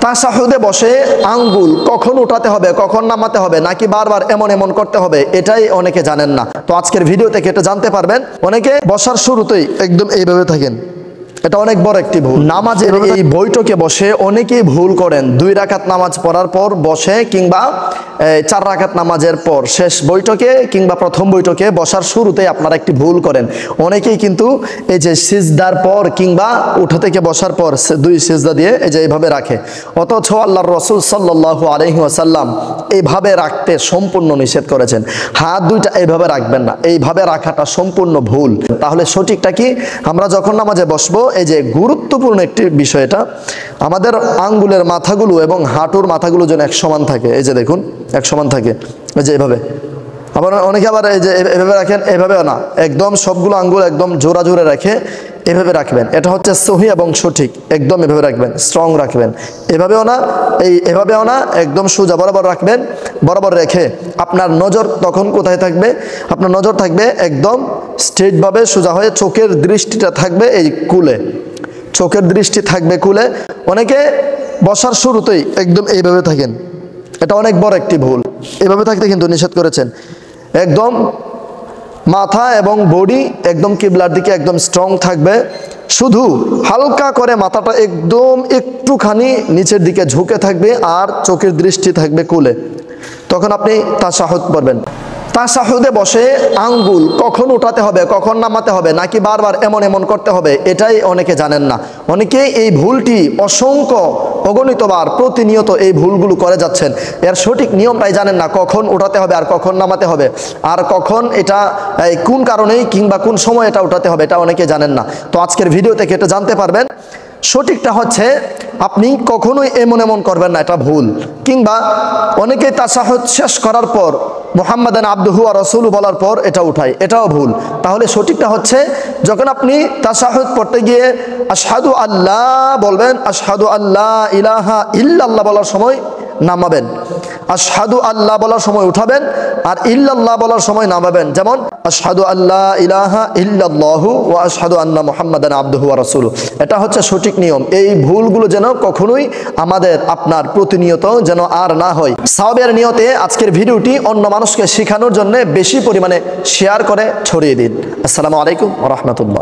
তাশাহুদে বসে আঙ্গুল কখন উঠাতে হবে, কখন নামাতে হবে, নাকি বারবার এমন এমন করতে হবে, এটাই অনেকে জানেন না। তো আজকের ভিডিও থেকে এটা জানতে পারবেন। অনেকে বসার শুরুতেই একদম এইভাবে থাকেন, এটা অনেক বড় একটি ভুল। নামাজের এই বৈঠকে বসে অনেকেই ভুল করেন। 2 রাকাত নামাজ পড়ার পর বসে, কিংবা 4 রাকাত নামাজের পর শেষ বৈঠকে কিংবা প্রথম বৈঠকে বসার শুরুতেই আপনারা একটি ভুল করেন। অনেকেই কিন্তু এই যে সিজদার পর কিংবা উঠা থেকে বসার পর 2 সিজদা দিয়ে এই যে এইভাবে রাখে, অথচ আল্লাহর রাসূল সাল্লাল্লাহু আলাইহি ওয়াসাল্লাম এইভাবে রাখতে সম্পূর্ণ নিষেধ করেছেন। হাত 2টা এইভাবে রাখবেন না, এইভাবে রাখাটা সম্পূর্ণ ভুল। তাহলে সঠিকটা কি? আমরা যখন নামাজে বসবো, এই যে গুরুত্বপূর্ণ একটি বিষয়, এটা আমাদের আঙ্গুলের মাথাগুলো এবং হাঁটুর মাথাগুলো যেন এক সমান থাকে। এই যে দেখুন, এক সমান থাকে, এই যে এভাবে। আবার অনেকে আবার এই যে এভাবে রাখেন, এভাবেও না, একদম সবগুলো আঙ্গুল একদম জোড়া জোরে রেখে এভাবে রাখবেন। এটা হচ্ছে সহি এবং সঠিক। একদম এভাবে রাখবেন, স্ট্রং রাখবেন। এভাবেও না, এভাবেও না, একদম সোজা বরাবর রাখবেন। বরাবর রেখে আপনার নজর তখন কোথায় থাকবে? আপনার নজর থাকবে একদম স্ট্রেটভাবে সোজা হয়ে, চোখের দৃষ্টিটা থাকবে এই কুলে, চোখের দৃষ্টি থাকবে কুলে। অনেকে বসার শুরুতেই একদম এইভাবে থাকেন, এটা অনেক বড় একটি ভুল। এভাবে থাকতে কিন্তু নিষেধ করেছেন। একদম মাথা এবং বডি একদম কিবলার দিকে একদম স্ট্রং থাকবে। শুধু হালকা করে মাথাটা একদম একটুখানি নিচের দিকে ঝুঁকে থাকবে, আর চোখের দৃষ্টি থাকবে কুলে। তখন আপনি তাশাহুদ পড়বেন। তাশাহুদে বসে আঙ্গুল কখন উঠাতে হবে, কখন নামাতে হবে, নাকি বারবার এমন এমন করতে হবে, এটাই অনেকে জানেন না। অনেকেই এই ভুলটি অসংখ্য অগণিতবার প্রতিনিয়ত এই ভুলগুলো করে যাচ্ছেন। এর সঠিক নিয়মটাই জানেন না, কখন উঠাতে হবে আর কখন নামাতে হবে, আর কখন এটা কোন কারণেই কিংবা কোন সময় এটা উঠাতে হবে, এটা অনেকে জানেন না। তো আজকের ভিডিও থেকে এটা জানতে পারবেন। সঠিকটা হচ্ছে আপনি কখনোই এমন এমন করবেন না, এটা ভুল। কিংবা অনেকে তাশাহুদ শেষ করার পর মুহাম্মাদান আবদুহু ওয়া রাসূলুহু বলার পর এটা উঠায়, এটাও ভুল। তাহলে সঠিকটা হচ্ছে যখন আপনি তাশাহুদ পড়তে গিয়ে আশহাদু আল্লাহ বলবেন, আশহাদু আল্লাহ ইলাহা ইল্লাল্লাহ বলার সময় নামাবেন, আশহাদু আল্লাহ বলার সময় উঠাবেন, আর ইল্লাল্লাহ বলার সময় নামাবেন। যেমন আশহাদু আল্লাহ ইলাহা ইল্লাল্লাহু ওয়া আশহাদু আন্না মুহাম্মাদান আবদুহু ওয়া রাসূলুহু। এটা হচ্ছে সঠিক নিয়ম। এই ভুলগুলো যেন কখনোই আমাদের আপনার প্রতিনিয়ত যেন আর না হয়। সাওয়াবের নিয়তে আজকের ভিডিওটি অন্য মানুষকে শেখানোর জন্য বেশি পরিমাণে শেয়ার করে ছড়িয়ে দিন। আসসালামু আলাইকুম ওয়া রাহমাতুল্লাহ।